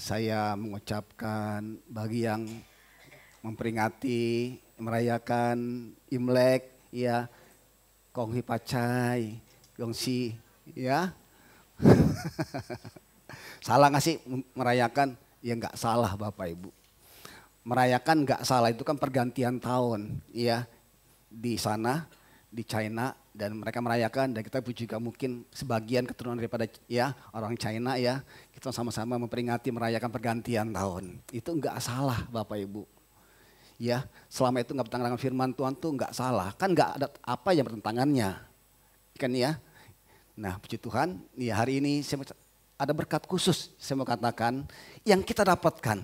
saya mengucapkan bagi yang memperingati, merayakan Imlek, ya, Konghi Pacai, Gongsi, ya. Salah nggak sih merayakan? Ya nggak salah Bapak Ibu. Merayakan nggak salah, itu kan pergantian tahun, ya, di sana, di China, dan mereka merayakan, dan kita juga mungkin sebagian keturunan daripada ya orang China, ya, kita sama-sama memperingati merayakan pergantian tahun. Itu nggak salah Bapak Ibu. Ya, selama itu nggak bertentangan dengan firman Tuhan tuh nggak salah, kan nggak ada apa yang bertentangannya, kan ya. Nah, puji Tuhan, ya hari ini ada berkat khusus saya mau katakan yang kita dapatkan.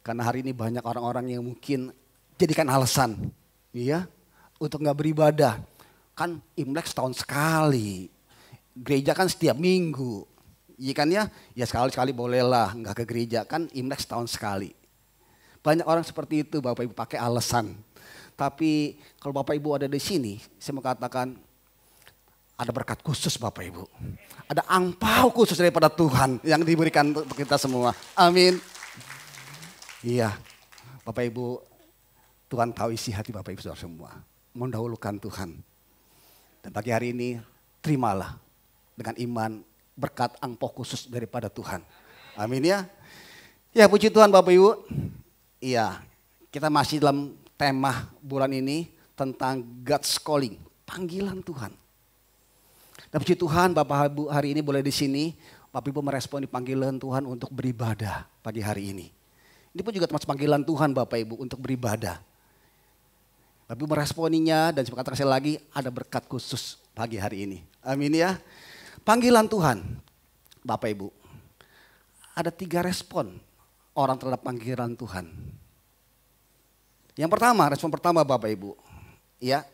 Karena hari ini banyak orang-orang yang mungkin jadikan alasan, ya, untuk nggak beribadah. Kan Imlek setahun sekali, gereja kan setiap minggu, iya kan ya? Ya sekali-sekali bolehlah nggak ke gereja, kan Imlek setahun sekali. Banyak orang seperti itu Bapak Ibu pakai alasan. Tapi kalau Bapak Ibu ada di sini, saya mau katakan ada berkat khusus Bapak Ibu. Ada angpau khusus daripada Tuhan yang diberikan untuk kita semua. Amin. Iya, Bapak Ibu, Tuhan tahu isi hati Bapak Ibu saudara semua. Mendahulukan Tuhan. Dan pagi hari ini terimalah dengan iman berkat angpau khusus daripada Tuhan. Amin ya. Ya puji Tuhan Bapak Ibu. Iya, kita masih dalam tema bulan ini tentang God's calling, panggilan Tuhan. Dan puji Tuhan Bapak Ibu hari ini boleh di sini, Bapak Ibu meresponi panggilan Tuhan untuk beribadah pagi hari ini. Ini pun juga termasuk panggilan Tuhan Bapak Ibu untuk beribadah. Bapak Ibu meresponinya dan seperti kata saya lagi ada berkat khusus pagi hari ini. Amin ya. Panggilan Tuhan Bapak Ibu. Ada 3 respon orang terhadap panggilan Tuhan. Yang pertama, respon pertama Bapak Ibu. Ya.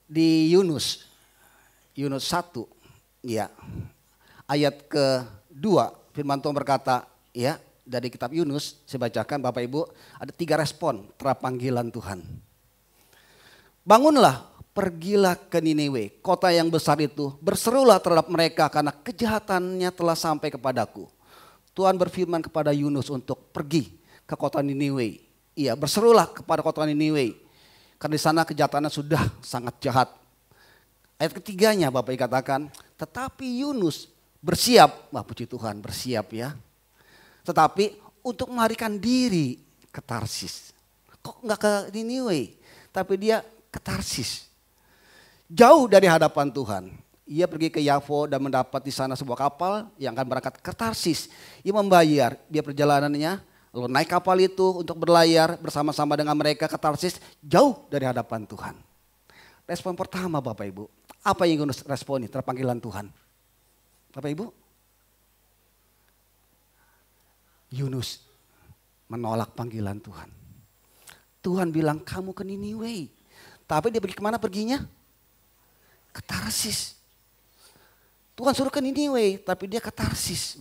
Di Yunus 1, ya. Ayat ke-2 firman Tuhan berkata, ya, dari kitab Yunus saya bacakan Bapak Ibu, ada 3 respon terhadap panggilan Tuhan. Bangunlah, pergilah ke Niniwe, kota yang besar itu, berserulah terhadap mereka karena kejahatannya telah sampai kepadaku. Tuhan berfirman kepada Yunus untuk pergi ke kota Niniwe. Iya, berserulah kepada kota Niniwe. Karena di sana kejahatannya sudah sangat jahat. Ayat ketiganya Bapak Ibu katakan, tetapi Yunus bersiap, wah puji Tuhan bersiap ya. Tetapi untuk melarikan diri ke Tarsis. Kok enggak ke Niniwe, tapi dia ke Tarsis. Jauh dari hadapan Tuhan. Ia pergi ke Yafo dan mendapat di sana sebuah kapal yang akan berangkat ke Tarsis. Ia membayar biaya perjalanannya, lalu naik kapal itu untuk berlayar bersama-sama dengan mereka ke Tarsis jauh dari hadapan Tuhan. Respon pertama Bapak Ibu, apa yang Yunus responi terhadap panggilan Tuhan? Bapak Ibu? Yunus menolak panggilan Tuhan. Tuhan bilang kamu ke Niniwe. Tapi dia pergi kemana perginya? Ke Tarsis. Tuhan suruh ke Niniwe tapi dia ke Tarsis.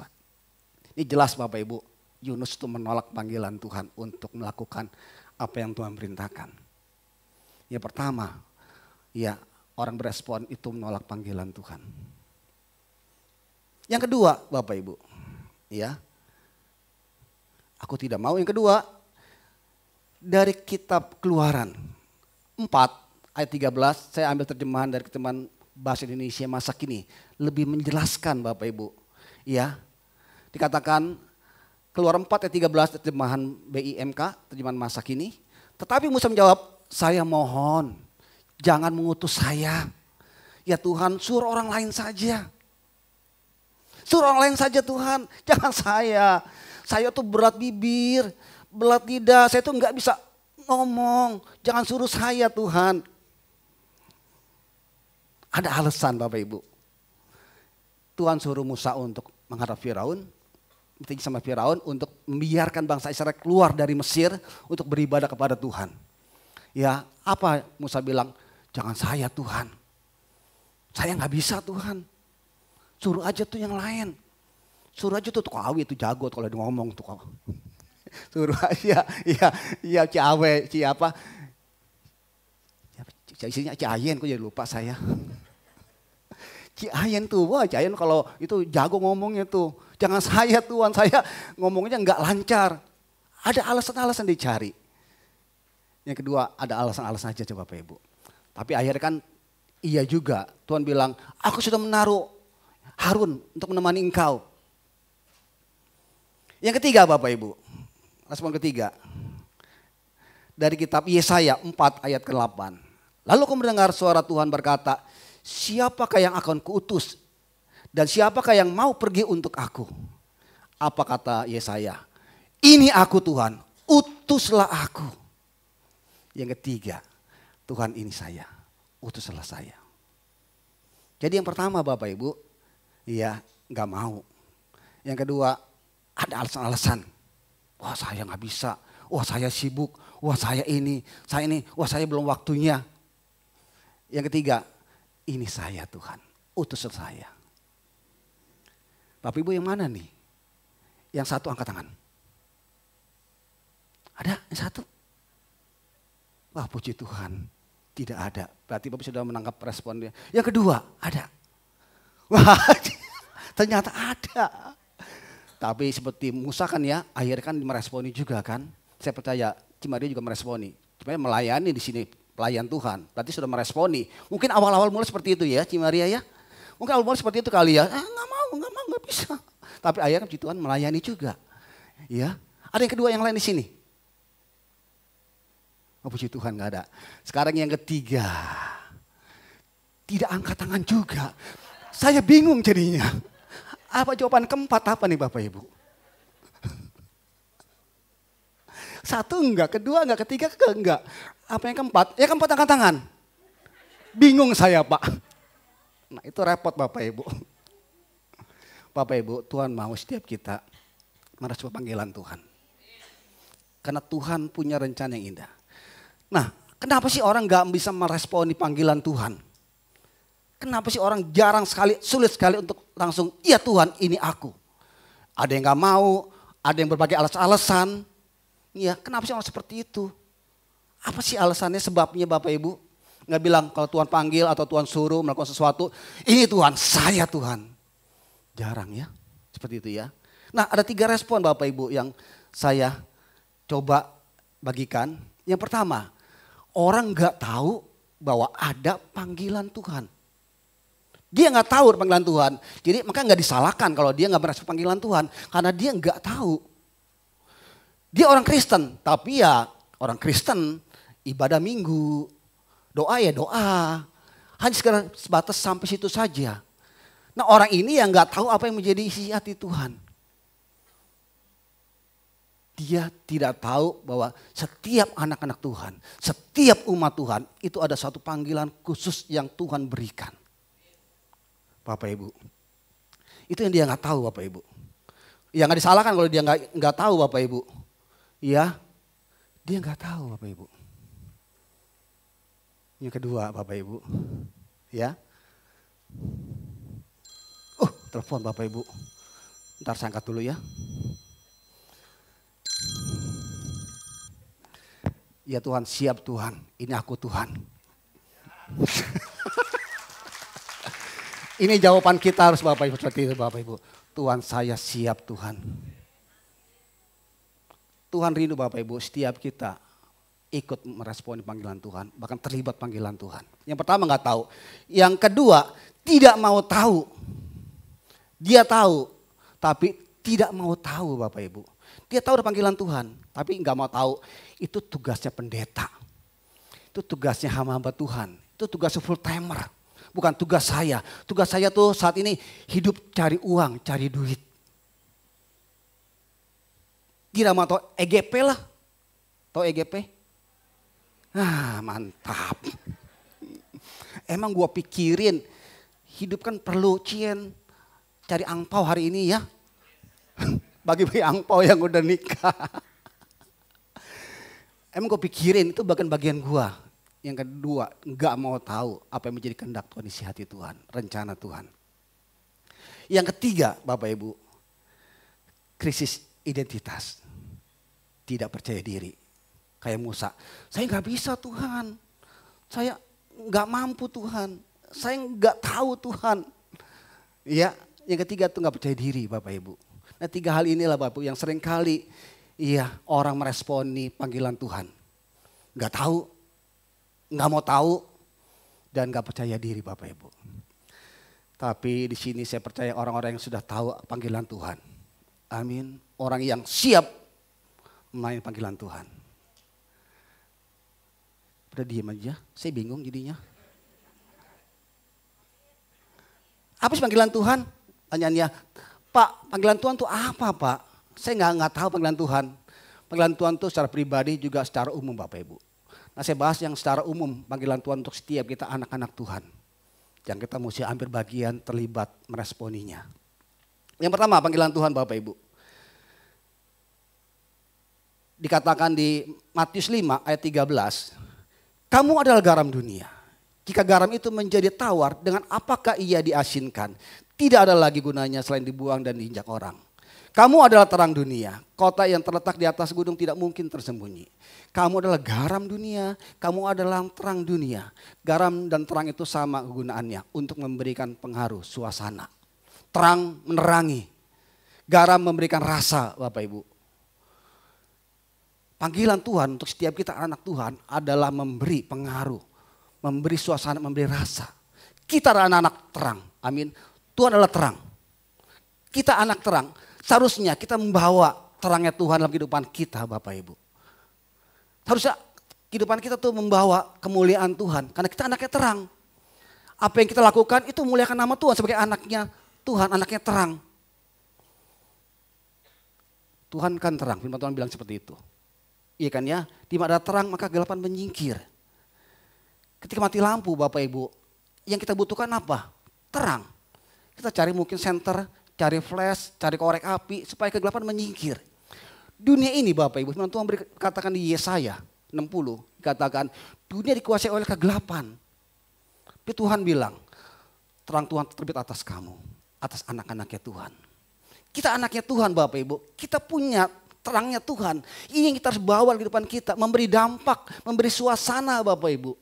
Ini jelas Bapak Ibu. Yunus itu menolak panggilan Tuhan untuk melakukan apa yang Tuhan perintahkan. Yang pertama, ya orang berespon itu menolak panggilan Tuhan. Yang kedua Bapak Ibu, ya. Aku tidak mau. Yang kedua, dari kitab Keluaran 4 ayat 13, saya ambil terjemahan dari terjemahan bahasa Indonesia masa kini. Lebih menjelaskan Bapak Ibu. Ya, dikatakan Keluaran 4 ayat 13 terjemahan BIMK, terjemahan masa kini. Tetapi Musa menjawab, saya mohon jangan mengutus saya. Ya Tuhan, suruh orang lain saja. Suruh orang lain saja Tuhan, jangan saya. Saya tuh berat bibir, berat lidah, saya tuh nggak bisa ngomong. Jangan suruh saya Tuhan. Ada alasan Bapak Ibu. Tuhan suruh Musa untuk menghadap Firaun, bertanya sama Firaun untuk membiarkan bangsa Israel keluar dari Mesir untuk beribadah kepada Tuhan. Ya, apa Musa bilang? Jangan saya Tuhan. Saya nggak bisa Tuhan. Suruh aja tuh yang lain. Suruh aja tuh Awi itu jago kalau dia ngomong tuh. Suruh aja, ya Ciawe, Ciapa. Isinya Ciayen, kok jadi lupa saya. Ciayen tuh, wah Ciayen kalau itu jago ngomongnya tuh. Jangan saya Tuhan, saya ngomongnya nggak lancar. Ada alasan-alasan dicari. Yang kedua ada alasan-alasan aja coba Bapak Ibu. Tapi akhirnya kan iya juga. Tuhan bilang, aku sudah menaruh Harun untuk menemani engkau. Yang ketiga Bapak Ibu, respon ketiga. Dari kitab Yesaya 4 ayat ke-8. Lalu aku mendengar suara Tuhan berkata, siapakah yang akan kuutus? Dan siapakah yang mau pergi untuk aku? Apa kata Yesaya? Ini aku Tuhan, utuslah aku. Yang ketiga, Tuhan ini saya, utuslah saya. Jadi yang pertama Bapak Ibu, ya gak mau. Yang kedua, ada alasan-alasan. Wah saya gak bisa, wah saya sibuk, wah saya ini, wah saya belum waktunya. Yang ketiga, ini saya Tuhan, utuslah saya. Bapak Ibu yang mana nih? Yang satu angkat tangan. Ada yang satu? Wah puji Tuhan, tidak ada. Berarti Bapak sudah menangkap respon dia. Yang kedua, ada. Wah ternyata ada. Tapi seperti Musa kan ya, akhirnya kan meresponi juga kan. Saya percaya Cimaria juga meresponi. Cimaria melayani di sini, pelayan Tuhan. Berarti sudah meresponi. Mungkin awal-awal mulai seperti itu ya Cimaria ya. Mungkin awal mulai seperti itu kali ya. Nggak bisa. Tapi akhirnya Tuhan melayani juga. Ya. Ada yang kedua yang lain di sini. Oh puji Tuhan nggak ada. Sekarang yang ketiga. Tidak angkat tangan juga. Saya bingung jadinya. Apa jawaban keempat apa nih Bapak Ibu? Satu enggak, kedua enggak, ketiga enggak. Apa yang keempat? Ya keempat angkat tangan. Bingung saya Pak. Nah itu repot Bapak Ibu. Bapak Ibu, Tuhan mau setiap kita merespon panggilan Tuhan. Karena Tuhan punya rencana yang indah. Nah kenapa sih orang enggak bisa meresponi panggilan Tuhan? Kenapa sih orang jarang sekali, sulit sekali untuk langsung, iya Tuhan ini aku. Ada yang gak mau, ada yang berbagai alasan-alasan. Ya, kenapa sih orang seperti itu? Apa sih alasannya, sebabnya Bapak Ibu? Gak bilang kalau Tuhan panggil atau Tuhan suruh melakukan sesuatu, ini Tuhan, saya Tuhan. Jarang ya, seperti itu ya. Nah ada 3 respon Bapak Ibu yang saya coba bagikan. Yang pertama, orang gak tahu bahwa ada panggilan Tuhan. Dia nggak tahu panggilan Tuhan, jadi maka nggak disalahkan kalau dia nggak merespon panggilan Tuhan, karena dia nggak tahu. Dia orang Kristen, tapi ya orang Kristen ibadah minggu, doa ya doa, hanya sebatas sampai situ saja. Nah orang ini yang nggak tahu apa yang menjadi isi hati Tuhan. Dia tidak tahu bahwa setiap anak-anak Tuhan, setiap umat Tuhan itu ada satu panggilan khusus yang Tuhan berikan. Bapak Ibu, itu yang dia nggak tahu Bapak Ibu. Ya nggak disalahkan kalau dia nggak tahu Bapak Ibu. Ya, dia nggak tahu Bapak Ibu. Yang kedua Bapak Ibu, ya. Telepon Bapak Ibu. Ntar saya angkat dulu ya. Ya Tuhan, siap Tuhan. Ini aku Tuhan. Ini jawaban kita harus Bapak Ibu seperti itu Bapak Ibu. Tuhan saya siap Tuhan. Tuhan rindu Bapak Ibu setiap kita ikut meresponi panggilan Tuhan. Bahkan terlibat panggilan Tuhan. Yang pertama nggak tahu. Yang kedua tidak mau tahu. Dia tahu tapi tidak mau tahu Bapak Ibu. Dia tahu ada panggilan Tuhan tapi nggak mau tahu. Itu tugasnya pendeta. Itu tugasnya hamba-hamba Tuhan. Itu tugasnya full timer. Bukan tugas saya. Tugas saya tuh saat ini hidup cari uang, cari duit. Tidak mau tahu EGP lah. Tahu EGP? Ah mantap. Emang gua pikirin hidup kan perlu cari angpau hari ini ya. Bagi-bagi angpau yang udah nikah. Emang gue pikirin itu bagian gua. Yang kedua, enggak mau tahu apa yang menjadi kehendak Tuhan, isi hati Tuhan, rencana Tuhan. Yang ketiga, Bapak Ibu, krisis identitas. Tidak percaya diri. Kayak Musa, saya nggak bisa Tuhan. Saya nggak mampu Tuhan. Saya nggak tahu Tuhan. Iya, yang ketiga tuh nggak percaya diri Bapak Ibu. Nah 3 hal inilah Bapak Ibu yang sering kali orang meresponi panggilan Tuhan. Nggak tahu, nggak mau tahu, dan nggak percaya diri Bapak Ibu. Tapi di sini saya percaya orang-orang yang sudah tahu panggilan Tuhan. Amin. Orang yang siap melayani panggilan Tuhan. Udah diem aja, saya bingung jadinya. Apa sih panggilan Tuhan? Tanyaannya, Pak, panggilan Tuhan itu apa Pak? Saya nggak tahu panggilan Tuhan. Panggilan Tuhan itu secara pribadi juga secara umum Bapak Ibu. Nah saya bahas yang secara umum panggilan Tuhan untuk setiap kita anak-anak Tuhan. Yang kita mesti ambil bagian terlibat meresponinya. Yang pertama panggilan Tuhan Bapak Ibu. Dikatakan di Matius 5 ayat 13. Kamu adalah garam dunia. Jika garam itu menjadi tawar, dengan apakah ia diasinkan? Tidak ada lagi gunanya selain dibuang dan diinjak orang. Kamu adalah terang dunia. Kota yang terletak di atas gunung tidak mungkin tersembunyi. Kamu adalah garam dunia. Kamu adalah terang dunia. Garam dan terang itu sama kegunaannya untuk memberikan pengaruh suasana. Terang menerangi. Garam memberikan rasa Bapak Ibu. Panggilan Tuhan untuk setiap kita anak Tuhan adalah memberi pengaruh. Memberi suasana, memberi rasa. Kita adalah anak-anak terang. Amin. Tuhan adalah terang. Kita anak terang. Seharusnya kita membawa terangnya Tuhan dalam kehidupan kita Bapak Ibu. Harusnya kehidupan kita tuh membawa kemuliaan Tuhan. Karena kita anaknya terang. Apa yang kita lakukan itu memuliakan nama Tuhan sebagai anaknya Tuhan, anaknya terang. Tuhan kan terang, firman Tuhan bilang seperti itu. Iya kan ya, di mana ada terang maka kegelapan menyingkir. Ketika mati lampu Bapak Ibu, yang kita butuhkan apa? Terang. Kita cari mungkin senter, cari flash, cari korek api supaya kegelapan menyingkir. Dunia ini Bapak Ibu, Tuhan katakan di Yesaya 60, katakan dunia dikuasai oleh kegelapan. Tapi Tuhan bilang, terang Tuhan terbit atas kamu, atas anak-anaknya Tuhan. Kita anaknya Tuhan Bapak Ibu, kita punya terangnya Tuhan. Ini yang kita harus bawa di depan kita, memberi dampak, memberi suasana Bapak Ibu.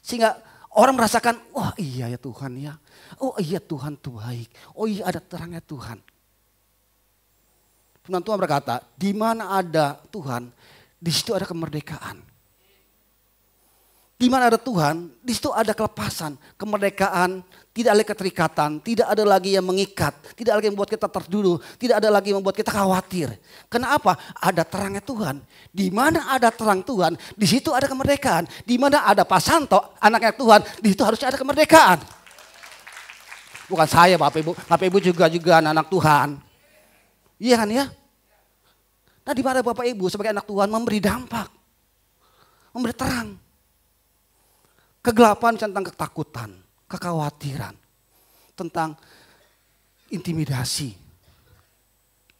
Sehingga orang merasakan, wah iya ya Tuhan ya. Oh iya Tuhan itu baik. Oh iya ada terangnya Tuhan. Firman Tuhan berkata, di mana ada Tuhan, di situ ada kemerdekaan. Di mana ada Tuhan, di situ ada kelepasan, kemerdekaan, tidak ada keterikatan, tidak ada lagi yang mengikat, tidak lagi yang membuat kita terduduk, tidak ada lagi yang membuat kita khawatir. Kenapa? Ada terangnya Tuhan. Di mana ada terang Tuhan, di situ ada kemerdekaan. Di mana ada Pak Santo, anaknya Tuhan, di situ harusnya ada kemerdekaan. Bukan saya Bapak Ibu juga anak Tuhan. Iya kan ya? Nah di mana Bapak Ibu sebagai anak Tuhan memberi dampak, memberi terang. Kegelapan tentang ketakutan, kekhawatiran, tentang intimidasi.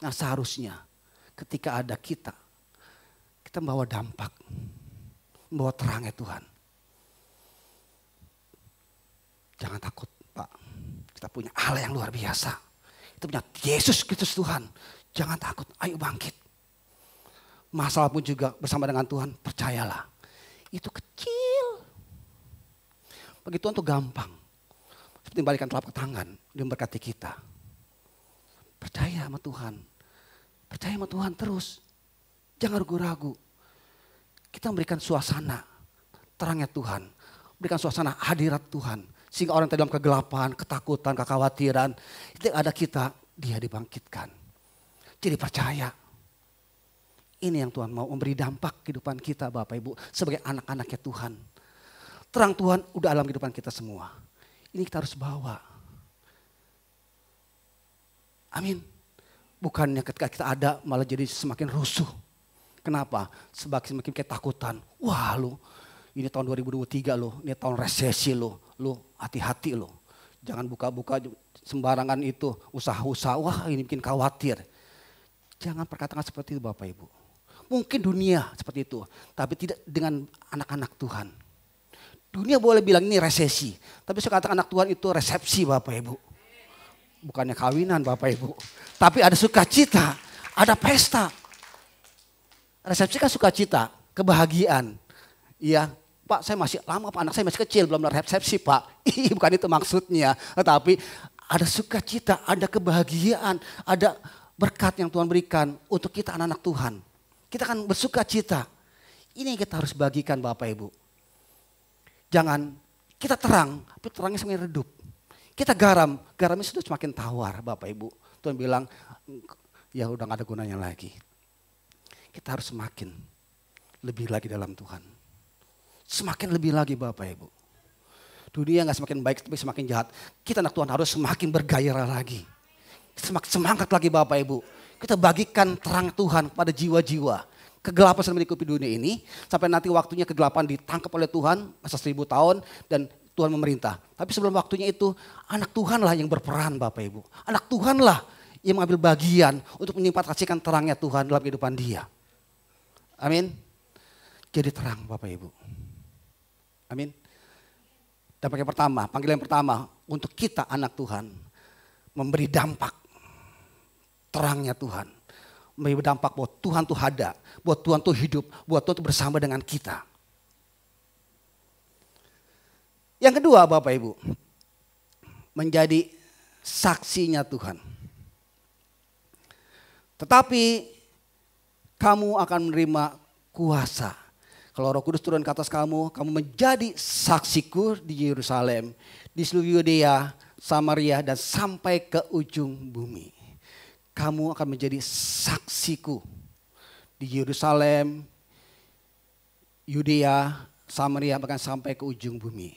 Nah seharusnya ketika ada kita membawa dampak, membawa terangnya Tuhan. Jangan takut Pak, kita punya Allah yang luar biasa. Kita punya Yesus Kristus Tuhan. Jangan takut, ayo bangkit. Masalah pun juga bersama dengan Tuhan, percayalah. Itu kecil. Bagi Tuhan itu gampang. Seperti membalikan telapak tangan, dia memberkati kita. Percaya sama Tuhan. Percaya sama Tuhan terus. Jangan ragu-ragu. Kita memberikan suasana terangnya Tuhan. Berikan suasana hadirat Tuhan. Sehingga orang yang dalam kegelapan, ketakutan, kekhawatiran. Itu ada kita, dia dibangkitkan. Jadi percaya. Ini yang Tuhan mau memberi dampak kehidupan kita Bapak Ibu. Sebagai anak-anaknya Tuhan. Terang Tuhan udah dalam kehidupan kita semua. Ini kita harus bawa. Amin. Bukannya ketika kita ada malah jadi semakin rusuh. Kenapa? Semakin ketakutan. Wah lu, ini tahun 2023 lo, ini tahun resesi lo. Lo hati-hati lo. Jangan buka-buka sembarangan itu, usaha-usaha. Wah ini bikin khawatir. Jangan perkataan seperti itu Bapak Ibu. Mungkin dunia seperti itu, tapi tidak dengan anak-anak Tuhan. Dunia boleh bilang ini resesi, tapi saya katakan anak Tuhan itu resepsi Bapak Ibu. Bukannya kawinan Bapak Ibu, tapi ada sukacita, ada pesta. Resepsi kan sukacita, kebahagiaan. Iya, Pak saya masih lama, Pak anak saya masih kecil, belum resepsi Pak. Bukan itu maksudnya, tetapi ada sukacita, ada kebahagiaan, ada berkat yang Tuhan berikan untuk kita anak-anak Tuhan. Kita akan bersukacita. Ini yang kita harus bagikan Bapak Ibu. Jangan kita terang, tapi terangnya semakin redup. Kita garam, garamnya sudah semakin tawar Bapak Ibu. Tuhan bilang, ya udah gak ada gunanya lagi. Kita harus semakin lebih lagi dalam Tuhan. Semakin lebih lagi Bapak Ibu. Dunia gak semakin baik tapi semakin jahat. Kita anak Tuhan harus semakin bergairah lagi. Semakin semangat lagi Bapak Ibu. Kita bagikan terang Tuhan pada jiwa-jiwa. Kegelapan sedang melingkupi dunia ini. Sampai nanti waktunya kegelapan ditangkap oleh Tuhan. Masa 1000 tahun dan Tuhan memerintah. Tapi sebelum waktunya itu anak Tuhanlah yang berperan Bapak Ibu. Anak Tuhanlah yang mengambil bagian untuk menyimpan terangnya Tuhan dalam kehidupan dia. Amin. Jadi terang Bapak Ibu. Amin. Dan panggilan yang pertama untuk kita anak Tuhan. Memberi dampak terangnya Tuhan. Memberi dampak bahwa Tuhan tuh ada. Bahwa Tuhan tuh hidup. Bahwa Tuhan tuh bersama dengan kita. Yang kedua Bapak Ibu. Menjadi saksinya Tuhan. Tetapi kamu akan menerima kuasa. Kalau Roh Kudus turun ke atas kamu, kamu menjadi saksiku di Yerusalem, di seluruh Yudea, Samaria, dan sampai ke ujung bumi. Kamu akan menjadi saksiku di Yerusalem, Yudea, Samaria, bahkan sampai ke ujung bumi.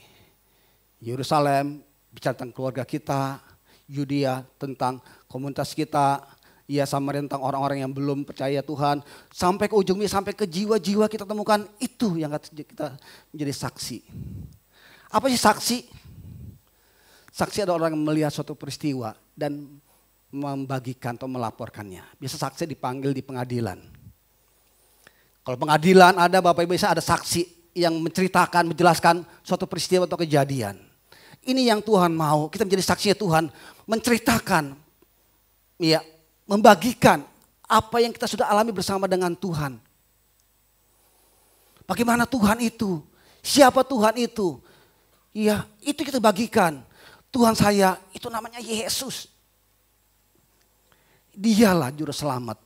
Yerusalem bicara tentang keluarga kita, Yudea tentang komunitas kita, ya Samaria tentang orang-orang yang belum percaya Tuhan. Sampai ke ujungnya, sampai ke jiwa-jiwa kita temukan. Itu yang kita menjadi saksi. Apa sih saksi? Saksi adalah orang yang melihat suatu peristiwa dan membagikan atau melaporkannya. Biasa saksi dipanggil di pengadilan. Kalau pengadilan ada Bapak Ibu, biasa ada saksi yang menceritakan, menjelaskan suatu peristiwa atau kejadian. Ini yang Tuhan mau, kita menjadi saksinya Tuhan. Menceritakan, ya, membagikan apa yang kita sudah alami bersama dengan Tuhan. Bagaimana Tuhan itu? Siapa Tuhan itu? Ya, itu kita bagikan. Tuhan saya itu namanya Yesus. Dialah juru selamat.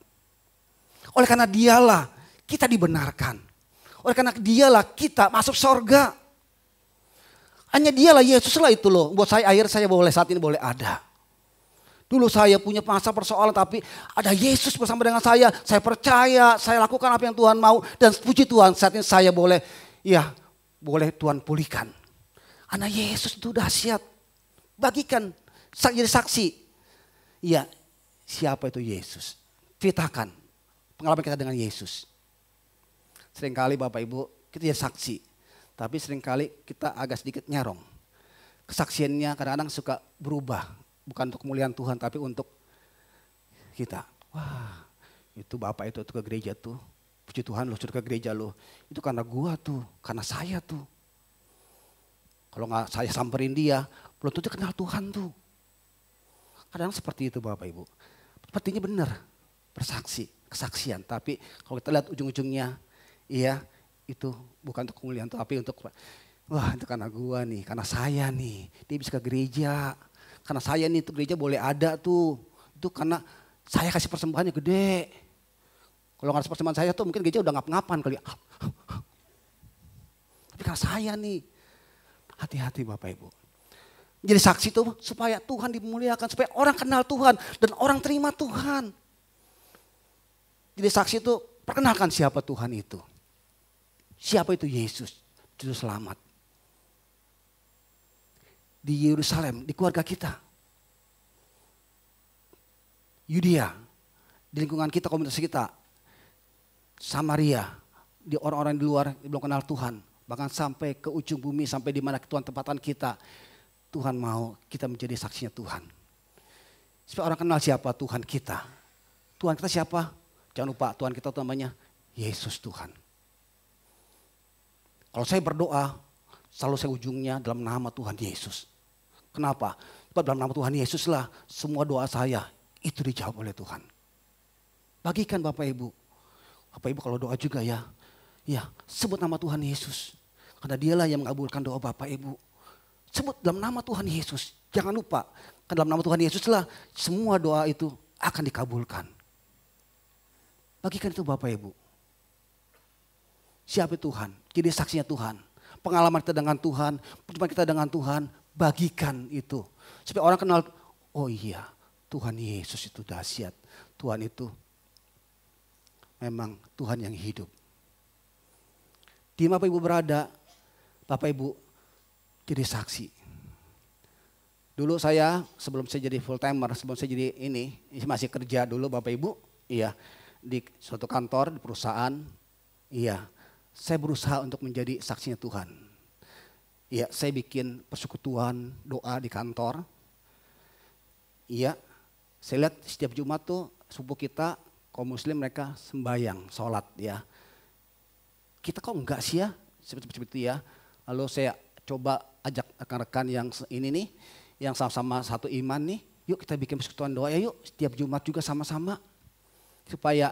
Oleh karena dialah kita dibenarkan. Oleh karena dialah kita masuk surga. Hanya dialah Yesuslah itu loh. Buat saya air saya boleh saat ini boleh ada. Dulu saya punya masa persoalan tapi ada Yesus bersama dengan saya. Saya percaya, saya lakukan apa yang Tuhan mau. Dan puji Tuhan saat ini saya boleh Tuhan pulihkan. Karena Yesus itu dahsyat. Bagikan, jadi saksi. Ya, siapa itu Yesus? Ceritakan pengalaman kita dengan Yesus. Seringkali Bapak Ibu kita jadi saksi. Tapi seringkali kita agak sedikit nyerong. Kesaksiannya kadang-kadang suka berubah. Bukan untuk kemuliaan Tuhan tapi untuk kita. Wah, itu Bapak itu ke gereja tuh. Puji Tuhan lo sudah ke gereja lo. Itu karena gua tuh, karena saya tuh. Kalau nggak saya samperin dia, belum tentu kenal Tuhan tuh. Kadang seperti itu Bapak Ibu. Sepertinya benar, bersaksi, kesaksian. Tapi kalau kita lihat ujung-ujungnya, iya itu bukan untuk kemuliaan tapi untuk, wah itu karena gua nih, karena saya nih. Dia bisa ke gereja. Karena saya nih tuh gereja boleh ada tuh. Itu karena saya kasih persembahannya gede. Kalau nggak ada persembahan saya tuh mungkin gereja udah ngap-ngapan kali. Tapi karena saya nih. Hati-hati Bapak Ibu. Jadi saksi itu supaya Tuhan dimuliakan. Supaya orang kenal Tuhan dan orang terima Tuhan. Jadi saksi itu perkenalkan siapa Tuhan itu. Siapa itu Yesus. Juru selamat. Di Yerusalem, di keluarga kita. Yudea, di lingkungan kita, komunitas kita. Samaria, di orang-orang di luar yang belum kenal Tuhan. Bahkan sampai ke ujung bumi, sampai di mana Tuhan tempatan kita. Tuhan mau kita menjadi saksinya Tuhan. Supaya orang kenal siapa Tuhan kita. Tuhan kita siapa? Jangan lupa Tuhan kita namanya Yesus Tuhan. Kalau saya berdoa, selalu saya ujungnya dalam nama Tuhan Yesus. Kenapa? Sebab dalam nama Tuhan Yesuslah semua doa saya itu dijawab oleh Tuhan. Bagikan Bapak Ibu. Bapak Ibu kalau doa juga ya sebut nama Tuhan Yesus. Karena dialah yang mengabulkan doa Bapak Ibu. Sebut dalam nama Tuhan Yesus. Jangan lupa Karena dalam nama Tuhan Yesuslah semua doa itu akan dikabulkan. Bagikan itu Bapak Ibu. Siapa Tuhan? Jadi saksinya Tuhan. Pengalaman kita dengan Tuhan, perjumpaan kita dengan Tuhan, bagikan itu. Supaya orang kenal, oh iya Tuhan Yesus itu dahsyat. Tuhan itu memang Tuhan yang hidup. Di mana Bapak Ibu berada, Bapak Ibu jadi saksi. Dulu saya sebelum saya jadi full timer, sebelum saya jadi ini masih kerja dulu Bapak Ibu, iya di suatu kantor di perusahaan, iya saya berusaha untuk menjadi saksinya Tuhan. Iya saya bikin persekutuan doa di kantor. Iya saya lihat setiap Jumat tuh subuh kita kaum muslim mereka sembahyang, sholat ya. Kita kok enggak sih ya seperti itu ya. Lalu saya coba ajak rekan-rekan yang ini nih, yang sama-sama satu iman nih, yuk kita bikin persekutuan doa ya yuk setiap Jumat juga sama-sama. Supaya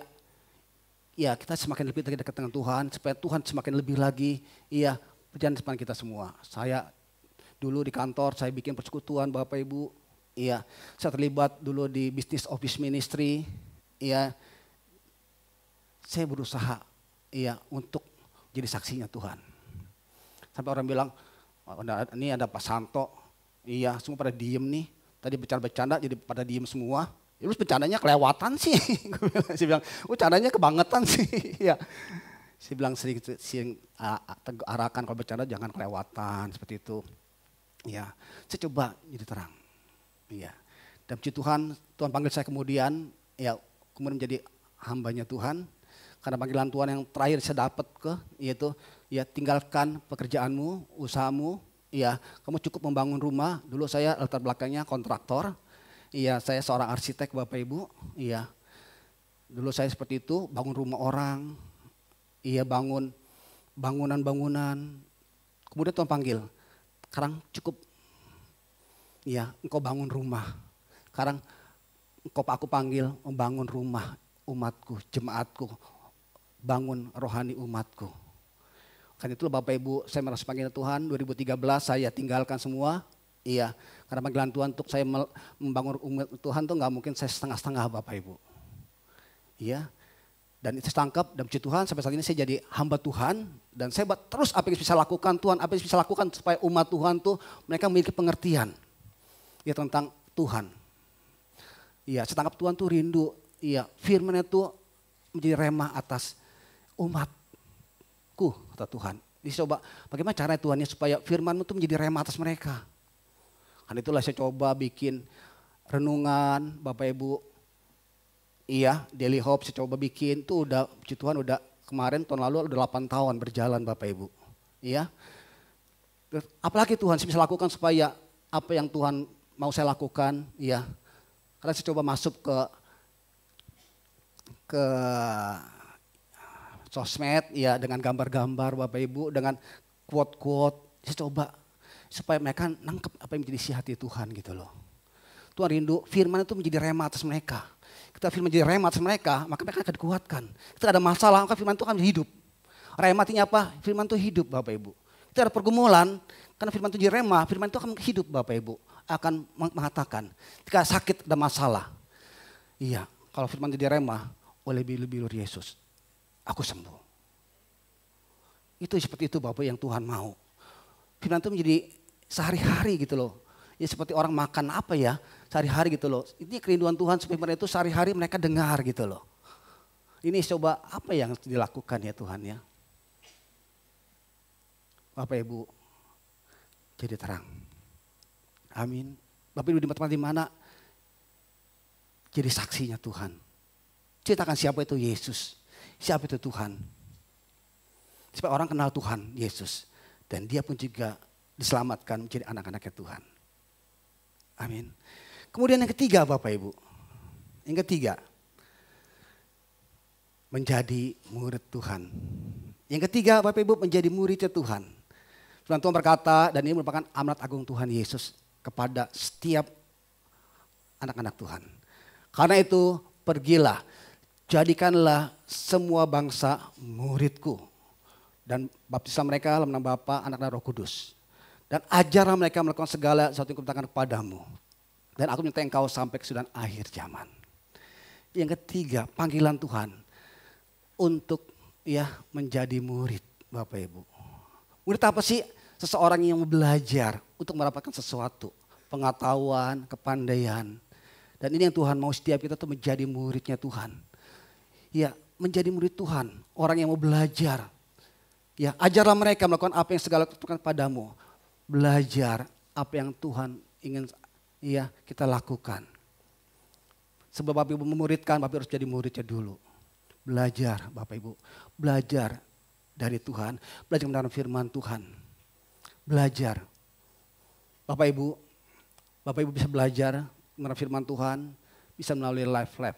ya kita semakin lebih dekat dengan Tuhan, supaya Tuhan semakin lebih lagi ya berjalan di depan kita semua. Saya dulu di kantor saya bikin persekutuan Bapak Ibu, iya saya terlibat dulu di business office ministry, iya saya berusaha iya untuk jadi saksinya Tuhan. Sampai orang bilang, oh, ini ada Pak Santo, iya semua pada diem nih, tadi bercanda-bercanda jadi pada diem semua. Ya lu bercandanya kelewatan sih. Saya bilang, bercandanya kebangetan sih. Ya. Saya bilang sering arahkan kalau bercanda jangan kelewatan seperti itu. Ya, saya coba jadi terang. Ya. Dan puji Tuhan, Tuhan panggil saya kemudian, ya kemudian menjadi hambanya Tuhan. Karena panggilan Tuhan yang terakhir saya dapat yaitu ya tinggalkan pekerjaanmu, usahamu, ya kamu cukup membangun rumah. Dulu saya latar belakangnya kontraktor. Iya, saya seorang arsitek Bapak Ibu. Iya. Dulu saya seperti itu, bangun rumah orang. Iya, bangun bangunan-bangunan. Kemudian Tuhan panggil, sekarang cukup. Iya, engkau bangun rumah. Sekarang aku panggil membangun rumah umatku, jemaatku. Bangun rohani umatku. Karena itulah Bapak Ibu, saya merasa panggilan Tuhan 2013 saya tinggalkan semua. Iya, karena panggilan Tuhan untuk saya membangun umat Tuhan tuh nggak mungkin saya setengah-setengah Bapak Ibu. Iya, dan itu tangkap dan puji Tuhan sampai saat ini saya jadi hamba Tuhan. Dan saya terus apa yang bisa lakukan Tuhan, apa yang bisa lakukan supaya umat Tuhan tuh mereka memiliki pengertian ya tentang Tuhan. Iya, saya tangkap Tuhan tuh rindu, iya firman-Nya tuh menjadi remah atas umatku, kata Tuhan. Jadi coba bagaimana caranya Tuhan ya supaya firman-Mu tuh menjadi remah atas mereka. Karena itulah saya coba bikin renungan Bapak Ibu. Iya, Daily Hope saya coba bikin. Itu udah, puji Tuhan udah kemarin tahun lalu udah 8 tahun berjalan Bapak Ibu. Iya. Apalagi Tuhan saya bisa lakukan supaya apa yang Tuhan mau saya lakukan. Iya. Karena saya coba masuk ke sosmed ya dengan gambar-gambar Bapak Ibu. Dengan quote-quote. Saya coba supaya mereka nangkep apa yang menjadi isi hati Tuhan gitu loh. Tuhan rindu firman itu menjadi rema atas mereka. Kita firman menjadi rema atas mereka, maka mereka akan dikuatkan. Kita ada masalah, maka firman itu akan hidup. Rema artinya apa? Firman itu hidup Bapak Ibu. Kita ada pergumulan, karena firman itu jadi rema, firman itu akan hidup Bapak Ibu. Akan mengatakan, ketika sakit ada masalah. Iya, kalau firman jadi rema, oleh bilur Yesus, aku sembuh. Itu seperti itu Bapak yang Tuhan mau. Firman itu menjadi sehari-hari gitu loh. Ya seperti orang makan apa ya sehari-hari gitu loh. Ini kerinduan Tuhan supaya mereka itu sehari-hari mereka dengar gitu loh. Ini coba apa yang dilakukan ya Tuhan ya. Bapak Ibu jadi terang. Amin. Bapak Ibu di tempat di mana jadi saksinya Tuhan. Ceritakan siapa itu Yesus. Siapa itu Tuhan. Supaya orang kenal Tuhan Yesus. Dan dia pun juga diselamatkan menjadi anak-anaknya Tuhan. Amin. Kemudian yang ketiga Bapak Ibu. Yang ketiga. Menjadi murid Tuhan. Yang ketiga Bapak Ibu menjadi muridnya Tuhan. Firman Tuhan berkata dan ini merupakan amanat agung Tuhan Yesus kepada setiap anak-anak Tuhan. Karena itu pergilah. Jadikanlah semua bangsa muridku. Dan baptislah mereka dalam nama Bapa, Anak dan Roh Kudus. Dan ajarlah mereka melakukan segala sesuatu yang kuperintahkan kepadamu. Dan aku minta engkau sampai kesudahan akhir zaman. Yang ketiga, panggilan Tuhan untuk ya menjadi murid Bapak Ibu. Murid apa sih? Seseorang yang belajar untuk mendapatkan sesuatu. Pengetahuan, kepandaian. Dan ini yang Tuhan mau setiap kita tuh menjadi muridnya Tuhan. Ya, menjadi murid Tuhan. Orang yang mau belajar. Ya, ajarlah mereka melakukan apa yang segala Tuhan padamu. Belajar apa yang Tuhan ingin ya kita lakukan. Sebelum Bapak Ibu memuridkan, Bapak Ibu harus jadi muridnya dulu. Belajar Bapak Ibu. Belajar dari Tuhan. Belajar mendengar firman Tuhan. Belajar. Bapak Ibu bisa belajar mendengar firman Tuhan. Bisa melalui live lab.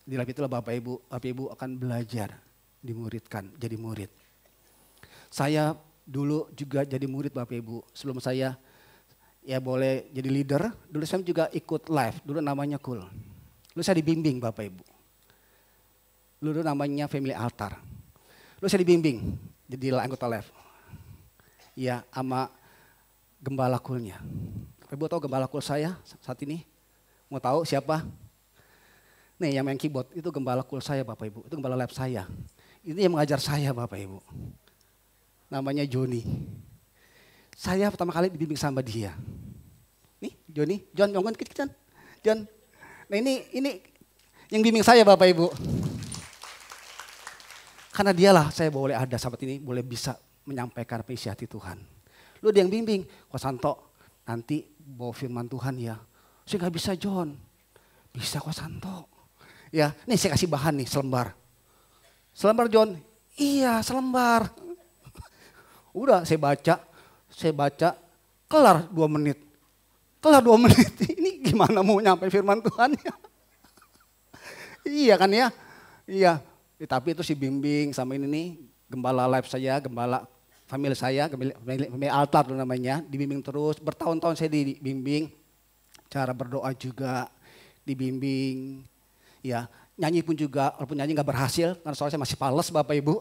Di lab itulah Bapak Ibu akan belajar. Dimuridkan, jadi murid. Saya dulu juga jadi murid Bapak Ibu. Sebelum saya ya boleh jadi leader, dulu saya juga ikut live, dulu namanya Cool. Dulu saya dibimbing Bapak Ibu. Dulu namanya Family Altar. Dulu saya dibimbing jadi anggota live. Ya sama gembala Coolnya. Bapak Ibu tahu gembala Cool saya saat ini? Mau tahu siapa? Nih yang main keyboard itu gembala Cool saya Bapak Ibu, itu gembala live saya. Ini yang mengajar saya Bapak Ibu. Namanya Joni. Saya pertama kali dibimbing sama dia. Nih Joni, John, John. Nah ini yang bimbing saya Bapak Ibu. Karena dialah saya boleh ada sahabat ini, boleh bisa menyampaikan apa isi hati Tuhan. Lu dia yang bimbing, Ko Santo nanti bawa firman Tuhan ya. Saya gak bisa John, bisa Ko Santo. Ya, nih saya kasih bahan nih selembar. Selembar John, iya selembar. Udah saya baca, kelar 2 menit. Kelar 2 menit, ini gimana mau nyampe firman Tuhan ya? Iya kan ya? Iya, tapi itu si bimbing sama ini nih, gembala live saya, gembala family saya, family altar itu namanya, dibimbing terus. Bertahun-tahun saya dibimbing, cara berdoa juga dibimbing. Ya, nyanyi pun juga, walaupun nyanyi gak berhasil, karena soalnya saya masih pales Bapak Ibu.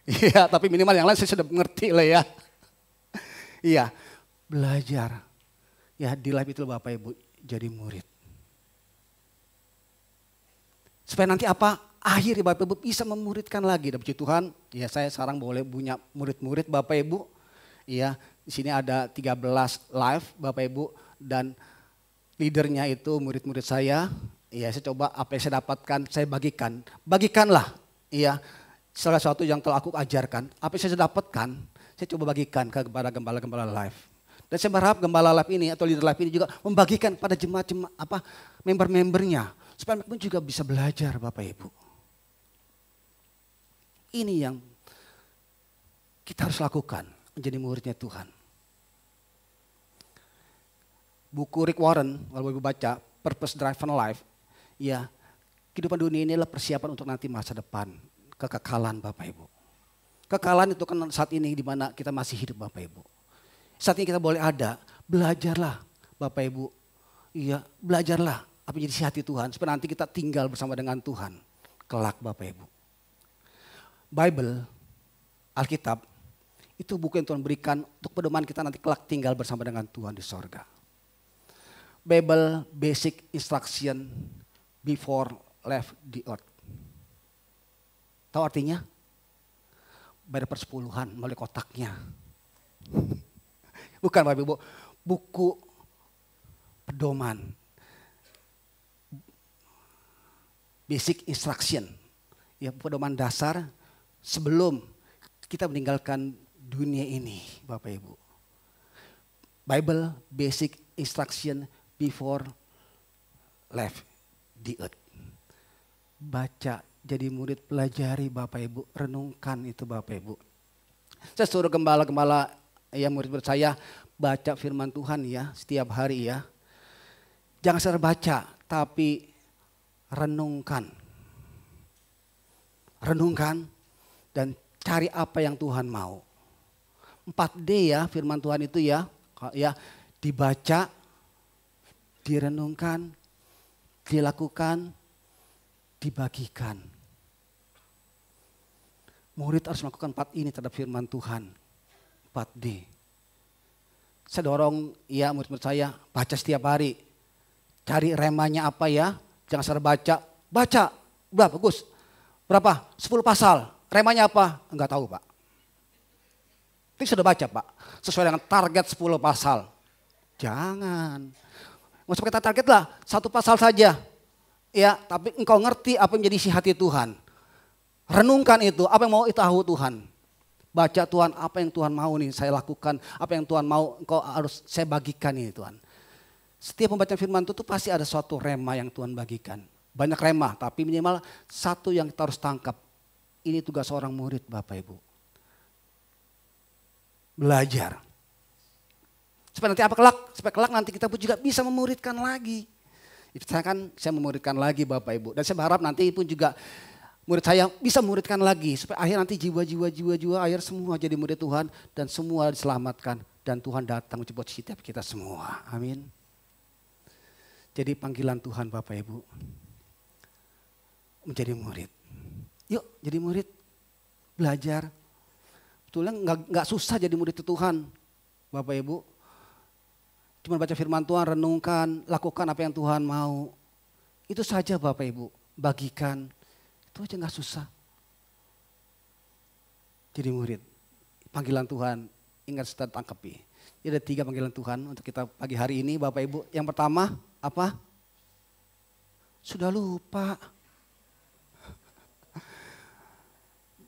Iya, tapi minimal yang lain saya sudah mengerti lah ya. Iya, belajar. Ya di live itu Bapak Ibu jadi murid. Supaya nanti apa? Akhirnya Bapak Ibu bisa memuridkan lagi. Dan puji Tuhan, ya saya sekarang boleh punya murid-murid Bapak Ibu. Iya, di sini ada 13 live Bapak Ibu dan leadernya itu murid-murid saya. Iya, saya coba apa yang saya dapatkan saya bagikan. Bagikanlah. Iya. Salah satu yang telah aku ajarkan, apa yang saya dapatkan, saya coba bagikan kepada gembala-gembala live. Dan saya berharap gembala live ini atau leader live ini juga membagikan pada jemaat-jemaat member-membernya. Supaya mereka pun juga bisa belajar Bapak Ibu. Ini yang kita harus lakukan, menjadi muridnya Tuhan. Buku Rick Warren, kalau Ibu baca, Purpose Driven Life, ya kehidupan dunia ini adalah persiapan untuk nanti masa depan. Kekekalan Bapak Ibu. Kekekalan itu kan saat ini di mana kita masih hidup Bapak Ibu. Saat ini kita boleh ada, belajarlah Bapak Ibu. Iya, belajarlah apa jadi isi hati Tuhan. Supaya nanti kita tinggal bersama dengan Tuhan. Kelak Bapak Ibu. Bible, Alkitab, itu buku yang Tuhan berikan untuk pedoman kita nanti kelak tinggal bersama dengan Tuhan di sorga. Bible, basic instruction before left the earth. Tahu artinya? Bayar persepuluhan melalui kotaknya. Bukan Bapak Ibu, buku pedoman. Basic instruction. Ya, pedoman dasar sebelum kita meninggalkan dunia ini Bapak Ibu. Bible basic instruction before left the earth. Baca. Jadi murid pelajari Bapak Ibu, renungkan itu Bapak Ibu. Saya suruh gembala-gembala ya murid-murid saya baca firman Tuhan ya setiap hari ya. Jangan sekedar baca tapi renungkan. Renungkan dan cari apa yang Tuhan mau. 4D ya firman Tuhan itu ya dibaca, direnungkan, dilakukan, dibagikan. Murid harus melakukan 4 ini terhadap firman Tuhan. 4D. Saya dorong ya murid-murid saya baca setiap hari. Cari remanya apa ya, jangan salah baca. Baca, udah bagus. Berapa? 10 pasal. Remanya apa? Enggak tahu Pak. Tapi sudah baca Pak, sesuai dengan target 10 pasal. Jangan. Nggak usah kita target lah, 1 pasal saja. Ya, tapi engkau ngerti apa yang menjadi isi hati Tuhan. Renungkan itu, apa yang mau itu tahu Tuhan. Baca Tuhan, apa yang Tuhan mau nih saya lakukan, apa yang Tuhan mau engkau harus saya bagikan ini Tuhan. Setiap pembacaan firman itu pasti ada suatu rema yang Tuhan bagikan. Banyak rema, tapi minimal satu yang kita harus tangkap. Ini tugas seorang murid Bapak Ibu. Belajar. Supaya nanti apa kelak? Supaya kelak nanti kita pun juga bisa memuridkan lagi. Saya memuridkan lagi Bapak Ibu. Dan saya berharap nanti pun juga murid saya bisa memuridkan lagi. Supaya akhir nanti jiwa-jiwa akhir semua jadi murid Tuhan. Dan semua diselamatkan. Dan Tuhan datang menjemput setiap kita semua. Amin. Jadi panggilan Tuhan Bapak Ibu. Menjadi murid. Yuk jadi murid. Belajar. Betulnya nggak susah jadi murid Tuhan. Bapak Ibu. Cuma baca firman Tuhan, renungkan, lakukan apa yang Tuhan mau. Itu saja Bapak Ibu, bagikan. Itu aja gak susah. Jadi murid, panggilan Tuhan, ingat setelah tangkapi. Ada 3 panggilan Tuhan untuk kita pagi hari ini Bapak Ibu. Yang pertama, apa? Sudah lupa.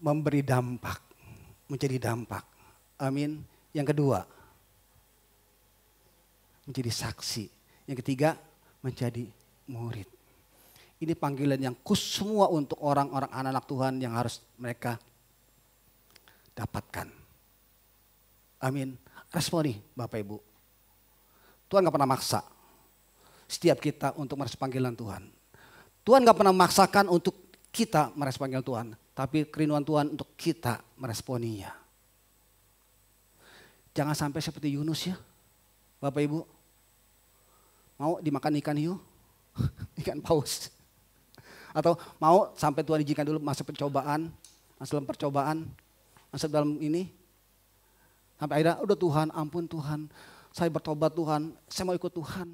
Memberi dampak, menjadi dampak. Amin. Yang kedua, menjadi saksi. Yang ketiga, menjadi murid. Ini panggilan yang khusus semua untuk orang-orang anak-anak Tuhan yang harus mereka dapatkan. Amin. Responi Bapak Ibu. Tuhan gak pernah maksa setiap kita untuk merespon panggilan Tuhan. Tuhan gak pernah memaksakan untuk kita merespon panggilan Tuhan. Tapi kerinduan Tuhan untuk kita meresponinya. Jangan sampai seperti Yunus ya. Bapak Ibu, mau dimakan ikan hiu? Ikan paus. Atau mau sampai Tuhan izinkan dulu masa pencobaan, masa dalam percobaan, masa dalam ini. Sampai akhirnya udah Tuhan, ampun Tuhan, saya bertobat Tuhan, saya mau ikut Tuhan.